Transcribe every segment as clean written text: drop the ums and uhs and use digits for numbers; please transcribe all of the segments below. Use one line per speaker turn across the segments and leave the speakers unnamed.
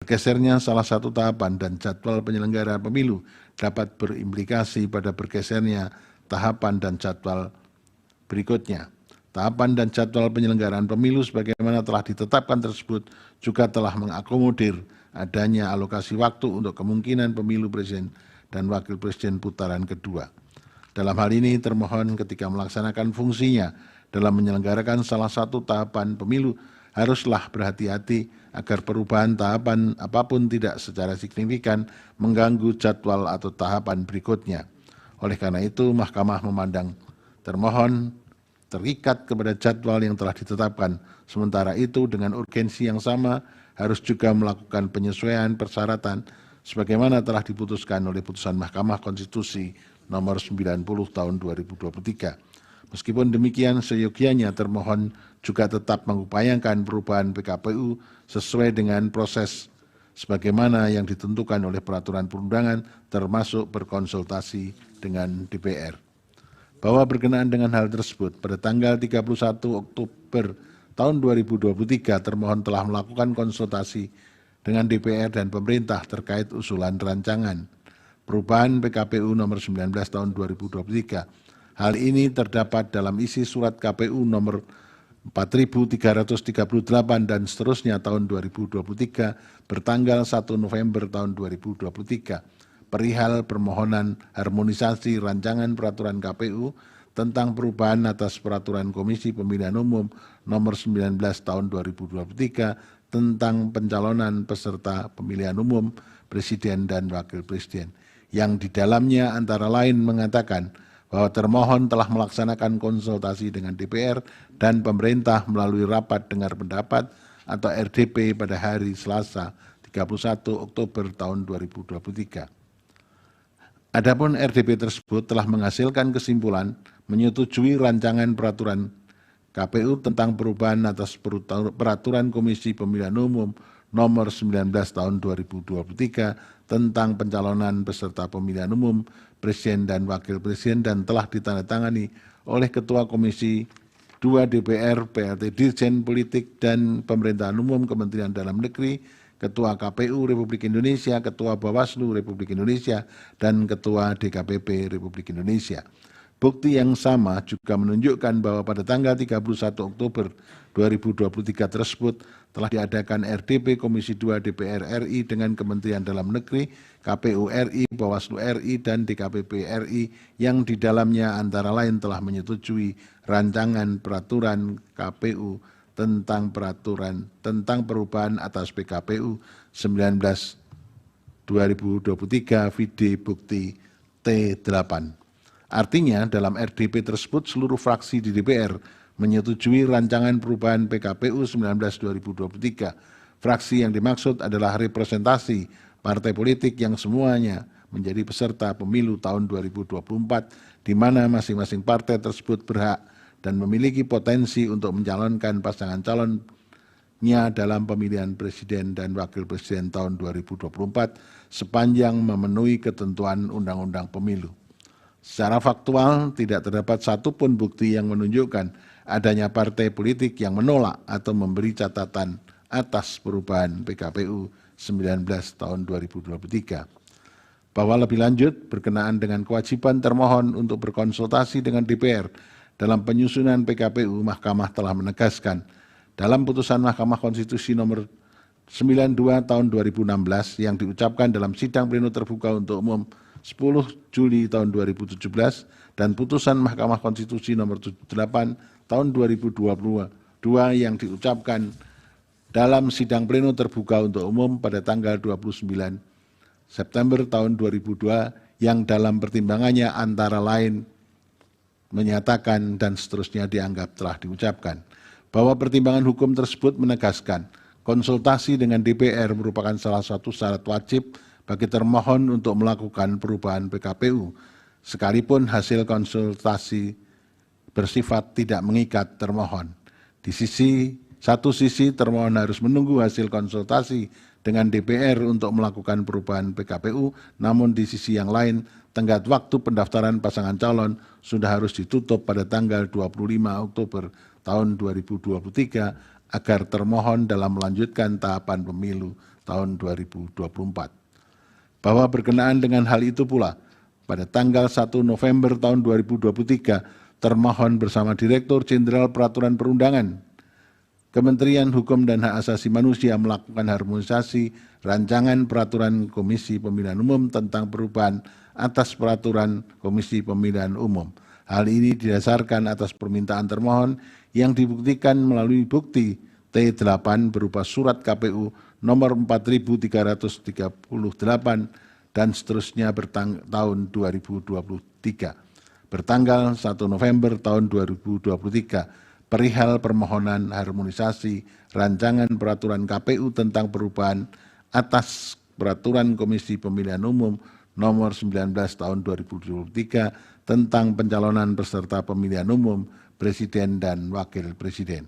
Bergesernya salah satu tahapan dan jadwal penyelenggara pemilu dapat berimplikasi pada bergesernya tahapan dan jadwal berikutnya. Tahapan dan jadwal penyelenggaraan pemilu sebagaimana telah ditetapkan tersebut juga telah mengakomodir adanya alokasi waktu untuk kemungkinan pemilu presiden dan wakil presiden putaran kedua. Dalam hal ini termohon ketika melaksanakan fungsinya dalam menyelenggarakan salah satu tahapan pemilu haruslah berhati-hati agar perubahan tahapan apapun tidak secara signifikan mengganggu jadwal atau tahapan berikutnya. Oleh karena itu, Mahkamah memandang termohon terikat kepada jadwal yang telah ditetapkan. Sementara itu, dengan urgensi yang sama harus juga melakukan penyesuaian persyaratan sebagaimana telah diputuskan oleh putusan Mahkamah Konstitusi nomor 90 tahun 2023. Meskipun demikian, seyogianya termohon juga tetap mengupayakan perubahan PKPU sesuai dengan proses sebagaimana yang ditentukan oleh peraturan perundangan termasuk berkonsultasi dengan DPR. Bahwa berkenaan dengan hal tersebut, pada tanggal 31 Oktober tahun 2023 termohon telah melakukan konsultasi dengan DPR dan pemerintah terkait usulan rancangan perubahan PKPU nomor 19 tahun 2023. Hal ini terdapat dalam isi surat KPU nomor 4338 dan seterusnya tahun 2023 bertanggal 1 November tahun 2023 perihal permohonan harmonisasi rancangan peraturan KPU tentang perubahan atas peraturan Komisi Pemilihan Umum nomor 19 tahun 2023 tentang pencalonan peserta pemilihan umum presiden dan wakil presiden yang di dalamnya antara lain mengatakan bahwa termohon telah melaksanakan konsultasi dengan DPR dan pemerintah melalui rapat dengar pendapat atau RDP pada hari Selasa 31 Oktober tahun 2023. Adapun RDP tersebut telah menghasilkan kesimpulan menyetujui rancangan peraturan KPU tentang perubahan atas peraturan Komisi Pemilihan Umum nomor 19 tahun 2023 tentang pencalonan peserta pemilihan umum presiden dan wakil presiden dan telah ditandatangani oleh Ketua Komisi 2 DPR, PLT Dirjen Politik dan Pemerintahan Umum Kementerian Dalam Negeri, Ketua KPU Republik Indonesia, Ketua Bawaslu Republik Indonesia, dan Ketua DKPP Republik Indonesia. Bukti yang sama juga menunjukkan bahwa pada tanggal 31 Oktober 2023 tersebut telah diadakan RDP Komisi 2 DPR RI dengan Kementerian Dalam Negeri, KPU RI, Bawaslu RI, dan DKPP RI yang di dalamnya antara lain telah menyetujui rancangan peraturan KPU tentang perubahan atas PKPU 19 2023 vide bukti T8. Artinya dalam RDP tersebut seluruh fraksi di DPR menyetujui rancangan perubahan PKPU 19 2023. Fraksi yang dimaksud adalah representasi partai politik yang semuanya menjadi peserta pemilu tahun 2024 di mana masing-masing partai tersebut berhak dan memiliki potensi untuk mencalonkan pasangan calonnya dalam pemilihan presiden dan wakil presiden tahun 2024 sepanjang memenuhi ketentuan Undang-Undang Pemilu. Secara faktual, tidak terdapat satupun bukti yang menunjukkan adanya partai politik yang menolak atau memberi catatan atas perubahan PKPU 19 tahun 2023. Bahwa lebih lanjut, berkenaan dengan kewajiban termohon untuk berkonsultasi dengan DPR dalam penyusunan PKPU, Mahkamah telah menegaskan dalam putusan Mahkamah Konstitusi nomor 92 tahun 2016 yang diucapkan dalam sidang pleno terbuka untuk umum 10 Juli tahun 2017 dan putusan Mahkamah Konstitusi nomor 78 tahun 2022 yang diucapkan dalam sidang pleno terbuka untuk umum pada tanggal 29 September tahun 2002 yang dalam pertimbangannya antara lain menyatakan dan seterusnya dianggap telah diucapkan bahwa pertimbangan hukum tersebut menegaskan konsultasi dengan DPR merupakan salah satu syarat wajib bagi termohon untuk melakukan perubahan PKPU, sekalipun hasil konsultasi bersifat tidak mengikat termohon. Di satu sisi termohon harus menunggu hasil konsultasi dengan DPR untuk melakukan perubahan PKPU, namun di sisi yang lain tenggat waktu pendaftaran pasangan calon sudah harus ditutup pada tanggal 25 Oktober tahun 2023 agar termohon dalam melanjutkan tahapan pemilu tahun 2024. Bahwa berkenaan dengan hal itu pula, pada tanggal 1 November tahun 2023, termohon bersama Direktur Jenderal Peraturan Perundangan, Kementerian Hukum dan Hak Asasi Manusia melakukan harmonisasi rancangan peraturan Komisi Pemilihan Umum tentang perubahan atas peraturan Komisi Pemilihan Umum. Hal ini didasarkan atas permintaan termohon yang dibuktikan melalui bukti T8 berupa surat KPU nomor 4338 dan seterusnya tahun 2023 bertanggal 1 November tahun 2023 perihal permohonan harmonisasi rancangan peraturan KPU tentang perubahan atas peraturan Komisi Pemilihan Umum nomor 19 tahun 2023 tentang pencalonan peserta pemilihan umum Presiden dan Wakil Presiden.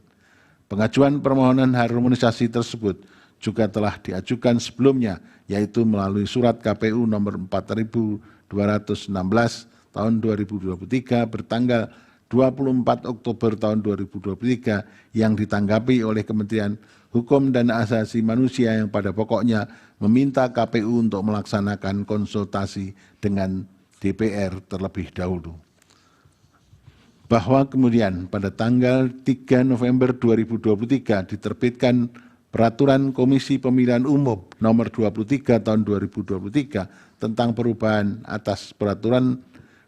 Pengajuan permohonan harmonisasi tersebut juga telah diajukan sebelumnya, yaitu melalui surat KPU nomor 4216 tahun 2023 bertanggal 24 Oktober tahun 2023 yang ditanggapi oleh Kementerian Hukum dan Hak Asasi Manusia yang pada pokoknya meminta KPU untuk melaksanakan konsultasi dengan DPR terlebih dahulu. Bahwa kemudian pada tanggal 3 November 2023 diterbitkan Peraturan Komisi Pemilihan Umum nomor 23 tahun 2023 tentang perubahan atas Peraturan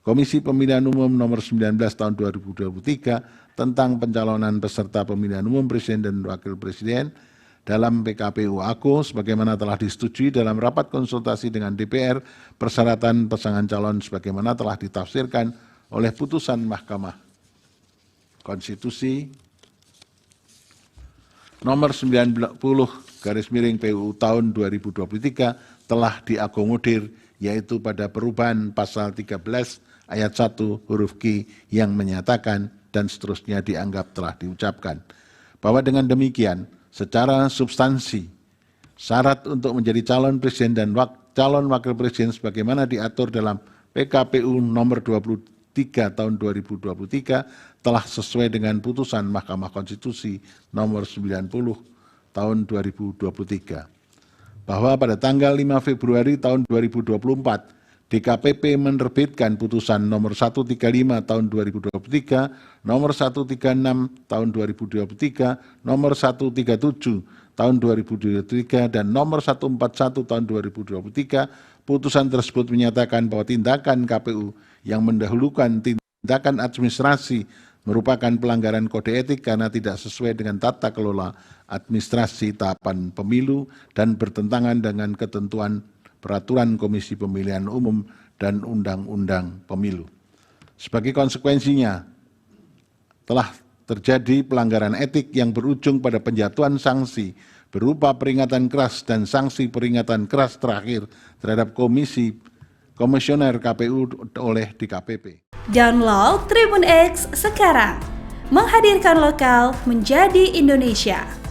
Komisi Pemilihan Umum nomor 19 tahun 2023 tentang pencalonan peserta pemilihan umum Presiden dan Wakil Presiden dalam PKPU AKO sebagaimana telah disetujui dalam rapat konsultasi dengan DPR persyaratan pasangan calon sebagaimana telah ditafsirkan oleh putusan Mahkamah Konstitusi nomor 90/PUU tahun 2023 telah diakomodir, yaitu pada perubahan pasal 13 ayat 1 huruf Q yang menyatakan dan seterusnya dianggap telah diucapkan bahwa dengan demikian secara substansi syarat untuk menjadi calon presiden dan calon wakil presiden sebagaimana diatur dalam PKPU nomor 23 tahun 2023 telah sesuai dengan putusan Mahkamah Konstitusi nomor 90 tahun 2023. Bahwa pada tanggal 5 Februari tahun 2024 DKPP menerbitkan putusan nomor 135 tahun 2023, nomor 136 tahun 2023, nomor 137 tahun 2023 dan nomor 141 tahun 2023. Putusan tersebut menyatakan bahwa tindakan KPU yang mendahulukan tindakan administrasi merupakan pelanggaran kode etik karena tidak sesuai dengan tata kelola administrasi tahapan pemilu dan bertentangan dengan ketentuan Peraturan Komisi Pemilihan Umum dan Undang-Undang Pemilu. Sebagai konsekuensinya, telah terjadi pelanggaran etik yang berujung pada penjatuhan sanksi berupa peringatan keras dan sanksi peringatan keras terakhir terhadap komisioner KPU oleh DKPP.
Download Tribun X sekarang, menghadirkan lokal menjadi Indonesia.